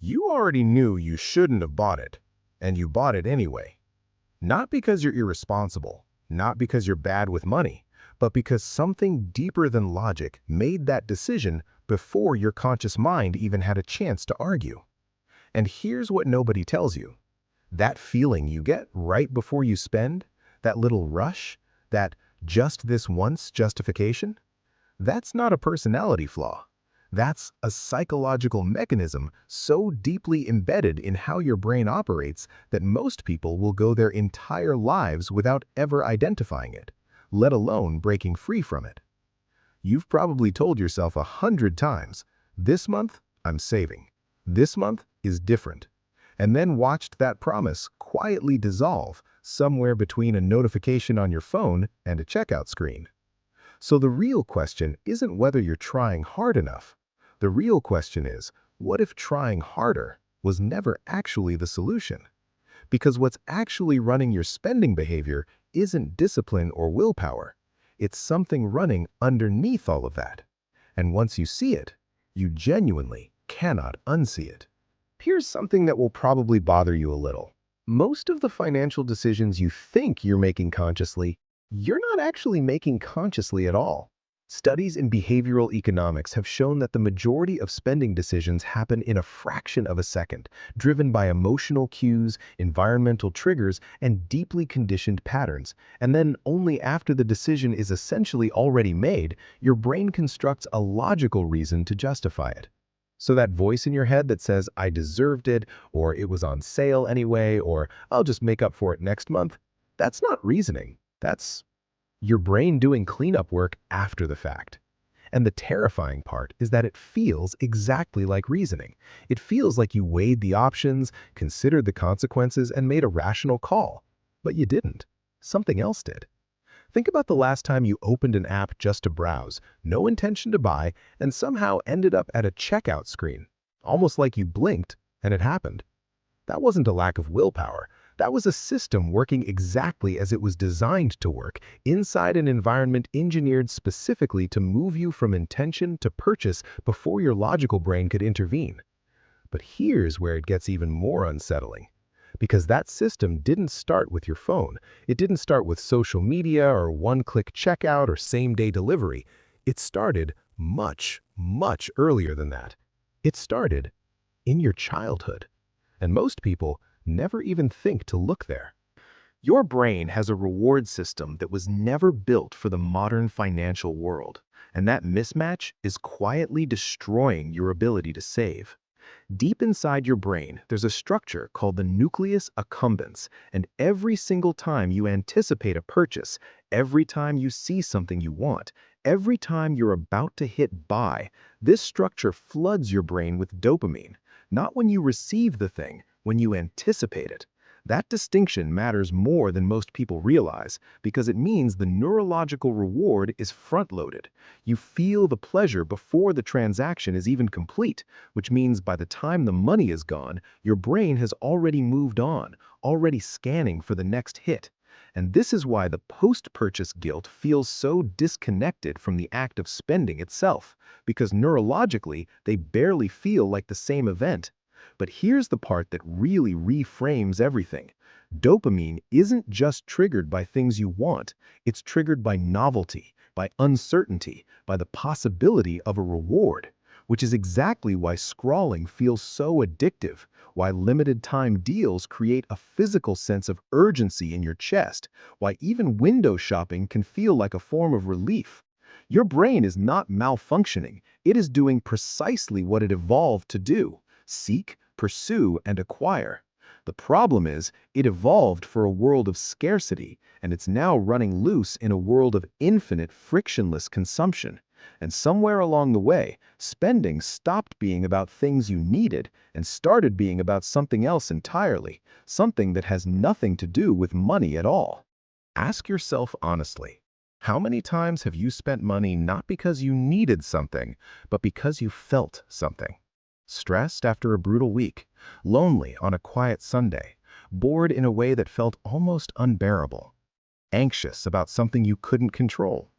You already knew you shouldn't have bought it, and you bought it anyway. Not because you're irresponsible, not because you're bad with money, but because something deeper than logic made that decision before your conscious mind even had a chance to argue. And here's what nobody tells you. That feeling you get right before you spend, that little rush, that just this once justification, that's not a personality flaw. That's a psychological mechanism so deeply embedded in how your brain operates that most people will go their entire lives without ever identifying it, let alone breaking free from it. You've probably told yourself 100 times, this month, I'm saving. This month is different. And then watched that promise quietly dissolve somewhere between a notification on your phone and a checkout screen. So the real question isn't whether you're trying hard enough. The real question is, what if trying harder was never actually the solution? Because what's actually running your spending behavior isn't discipline or willpower. It's something running underneath all of that. And once you see it, you genuinely cannot unsee it. Here's something that will probably bother you a little. Most of the financial decisions you think you're making consciously, you're not actually making consciously at all. Studies in behavioral economics have shown that the majority of spending decisions happen in a fraction of a second, driven by emotional cues, environmental triggers, and deeply conditioned patterns. And then only after the decision is essentially already made, your brain constructs a logical reason to justify it. So that voice in your head that says, I deserved it, or it was on sale anyway, or I'll just make up for it next month, that's not reasoning. That's your brain doing cleanup work after the fact. And the terrifying part is that it feels exactly like reasoning. It feels like you weighed the options, considered the consequences, and made a rational call. But you didn't. Something else did. Think about the last time you opened an app just to browse, no intention to buy, and somehow ended up at a checkout screen. Almost like you blinked and it happened. That wasn't a lack of willpower. That was a system working exactly as it was designed to work, inside an environment engineered specifically to move you from intention to purchase before your logical brain could intervene. But here's where it gets even more unsettling. Because that system didn't start with your phone. It didn't start with social media or one-click checkout or same-day delivery. It started much, much earlier than that. It started in your childhood. And most people never even think to look there. Your brain has a reward system that was never built for the modern financial world, and that mismatch is quietly destroying your ability to save. Deep inside your brain, there's a structure called the nucleus accumbens, and every single time you anticipate a purchase, every time you see something you want, every time you're about to hit buy, this structure floods your brain with dopamine, not when you receive the thing, when you anticipate it. That distinction matters more than most people realize because it means the neurological reward is front-loaded. You feel the pleasure before the transaction is even complete, which means by the time the money is gone, your brain has already moved on, already scanning for the next hit. And this is why the post-purchase guilt feels so disconnected from the act of spending itself, because neurologically, they barely feel like the same event. But here's the part that really reframes everything. Dopamine isn't just triggered by things you want, it's triggered by novelty, by uncertainty, by the possibility of a reward, which is exactly why scrolling feels so addictive, why limited time deals create a physical sense of urgency in your chest, why even window shopping can feel like a form of relief. Your brain is not malfunctioning, it is doing precisely what it evolved to do: seek, pursue, and acquire. The problem is, it evolved for a world of scarcity, and it's now running loose in a world of infinite, frictionless consumption. And somewhere along the way, spending stopped being about things you needed and started being about something else entirely, something that has nothing to do with money at all. Ask yourself honestly, how many times have you spent money not because you needed something, but because you felt something? Stressed after a brutal week, lonely on a quiet Sunday, bored in a way that felt almost unbearable, anxious about something you couldn't control.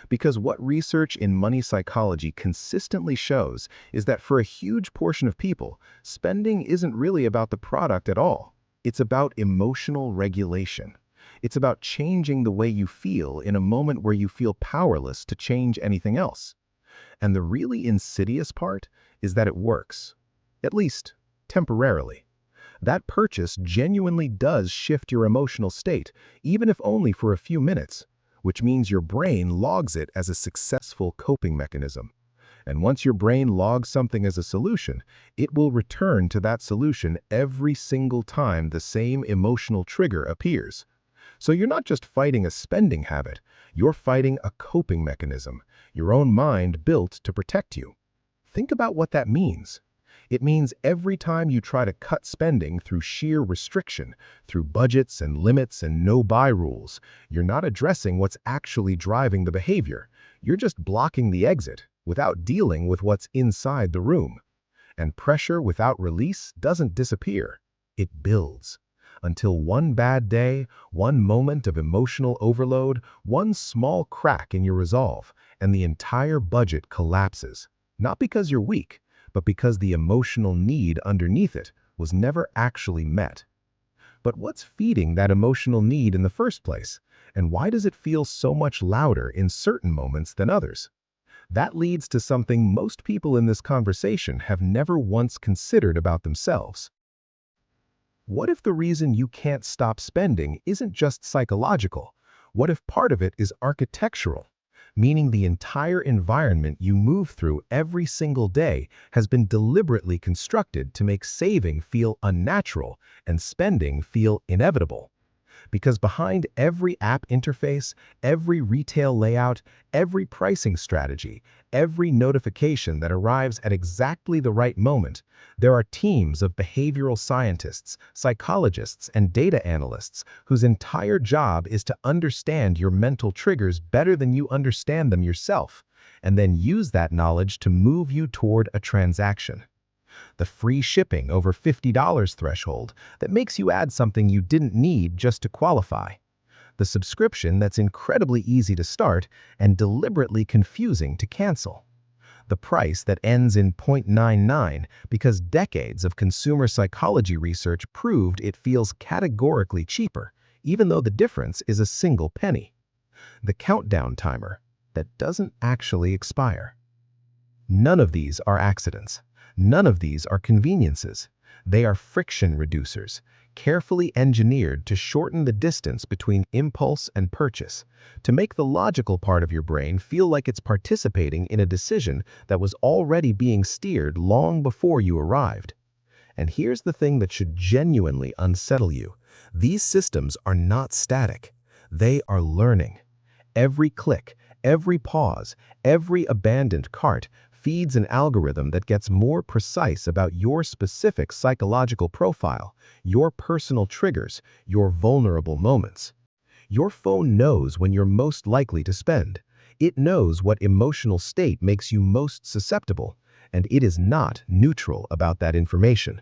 Because what research in money psychology consistently shows is that for a huge portion of people, spending isn't really about the product at all. It's about emotional regulation. It's about changing the way you feel in a moment where you feel powerless to change anything else. And the really insidious part is that it works, at least temporarily. That purchase genuinely does shift your emotional state, even if only for a few minutes, which means your brain logs it as a successful coping mechanism. And once your brain logs something as a solution, it will return to that solution every single time the same emotional trigger appears. So you're not just fighting a spending habit, you're fighting a coping mechanism, your own mind built to protect you. Think about what that means. It means every time you try to cut spending through sheer restriction, through budgets and limits and no-buy rules, you're not addressing what's actually driving the behavior. You're just blocking the exit without dealing with what's inside the room. And pressure without release doesn't disappear. It builds. Until one bad day, one moment of emotional overload, one small crack in your resolve, and the entire budget collapses. Not because you're weak, but because the emotional need underneath it was never actually met. But what's feeding that emotional need in the first place? And why does it feel so much louder in certain moments than others? That leads to something most people in this conversation have never once considered about themselves. What if the reason you can't stop spending isn't just psychological? What if part of it is architectural? Meaning the entire environment you move through every single day has been deliberately constructed to make saving feel unnatural and spending feel inevitable. Because behind every app interface, every retail layout, every pricing strategy, every notification that arrives at exactly the right moment, there are teams of behavioral scientists, psychologists, and data analysts whose entire job is to understand your mental triggers better than you understand them yourself, and then use that knowledge to move you toward a transaction. The free shipping over $50 threshold that makes you add something you didn't need just to qualify. The subscription that's incredibly easy to start and deliberately confusing to cancel. The price that ends in 0.99 because decades of consumer psychology research proved it feels categorically cheaper, even though the difference is a single penny. The countdown timer that doesn't actually expire. None of these are accidents. None of these are conveniences. They are friction reducers, carefully engineered to shorten the distance between impulse and purchase, to make the logical part of your brain feel like it's participating in a decision that was already being steered long before you arrived. And here's the thing that should genuinely unsettle you. These systems are not static. They are learning. Every click, every pause, every abandoned cart feeds an algorithm that gets more precise about your specific psychological profile, your personal triggers, your vulnerable moments. Your phone knows when you're most likely to spend. It knows what emotional state makes you most susceptible, and it is not neutral about that information.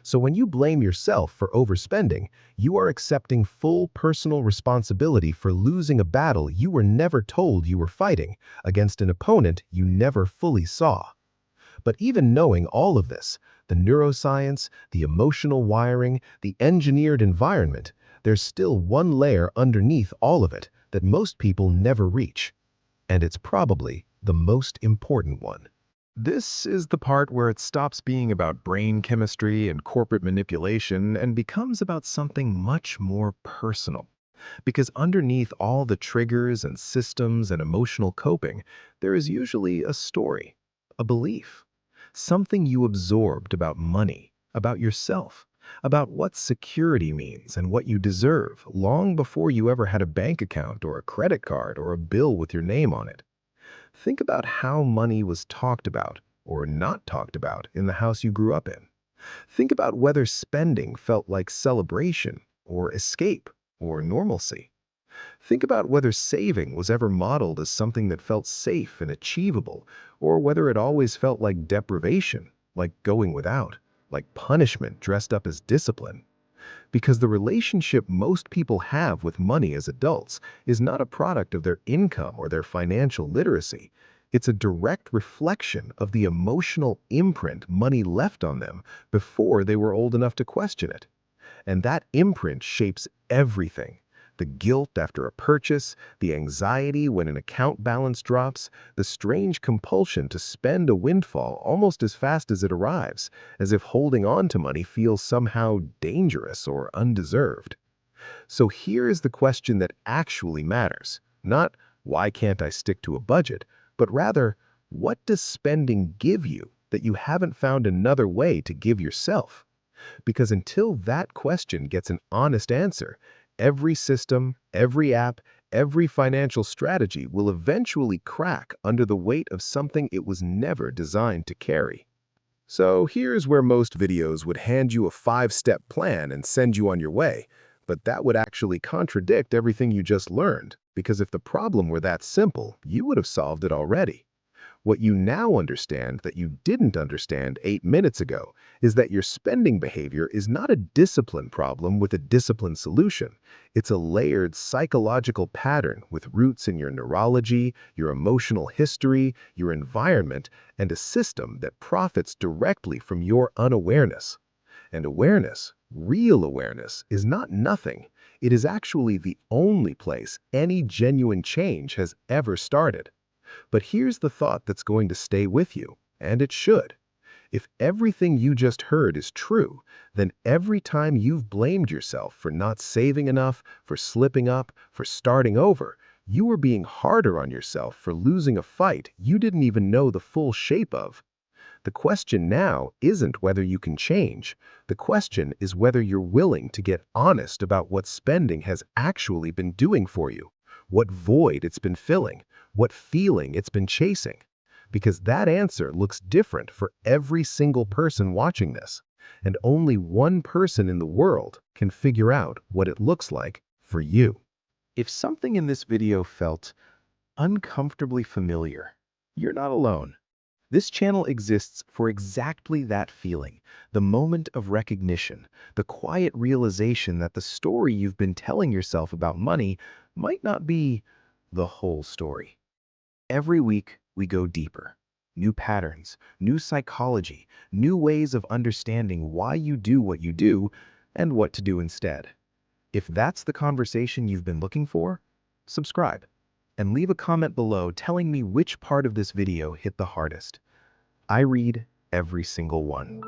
So when you blame yourself for overspending, you are accepting full personal responsibility for losing a battle you were never told you were fighting against an opponent you never fully saw. But even knowing all of this, the neuroscience, the emotional wiring, the engineered environment, there's still one layer underneath all of it that most people never reach. And it's probably the most important one. This is the part where it stops being about brain chemistry and corporate manipulation and becomes about something much more personal. Because underneath all the triggers and systems and emotional coping, there is usually a story, a belief, something you absorbed about money, about yourself, about what security means and what you deserve long before you ever had a bank account or a credit card or a bill with your name on it. Think about how money was talked about or not talked about in the house you grew up in. Think about whether spending felt like celebration or escape or normalcy. Think about whether saving was ever modeled as something that felt safe and achievable, or whether it always felt like deprivation, like going without, like punishment dressed up as discipline. Because the relationship most people have with money as adults is not a product of their income or their financial literacy. It's a direct reflection of the emotional imprint money left on them before they were old enough to question it. And that imprint shapes everything. The guilt after a purchase, the anxiety when an account balance drops, the strange compulsion to spend a windfall almost as fast as it arrives, as if holding on to money feels somehow dangerous or undeserved. So here is the question that actually matters. Not, why can't I stick to a budget, but rather, what does spending give you that you haven't found another way to give yourself? Because until that question gets an honest answer, every system, every app, every financial strategy will eventually crack under the weight of something it was never designed to carry. So here's where most videos would hand you a 5-step plan and send you on your way, but that would actually contradict everything you just learned, because if the problem were that simple, you would have solved it already. What you now understand that you didn't understand 8 minutes ago is that your spending behavior is not a discipline problem with a discipline solution. It's a layered psychological pattern with roots in your neurology, your emotional history, your environment, and a system that profits directly from your unawareness. And awareness, real awareness, is not nothing. It is actually the only place any genuine change has ever started. But here's the thought that's going to stay with you, and it should. If everything you just heard is true, then every time you've blamed yourself for not saving enough, for slipping up, for starting over, you were being harder on yourself for losing a fight you didn't even know the full shape of. The question now isn't whether you can change. The question is whether you're willing to get honest about what spending has actually been doing for you, what void it's been filling, what feeling it's been chasing. Because that answer looks different for every single person watching this, and only one person in the world can figure out what it looks like for you. If something in this video felt uncomfortably familiar, you're not alone. This channel exists for exactly that feeling, the moment of recognition, the quiet realization that the story you've been telling yourself about money might not be the whole story. Every week, we go deeper. New patterns, new psychology, new ways of understanding why you do what you do and what to do instead. If that's the conversation you've been looking for, subscribe and leave a comment below telling me which part of this video hit the hardest. I read every single one.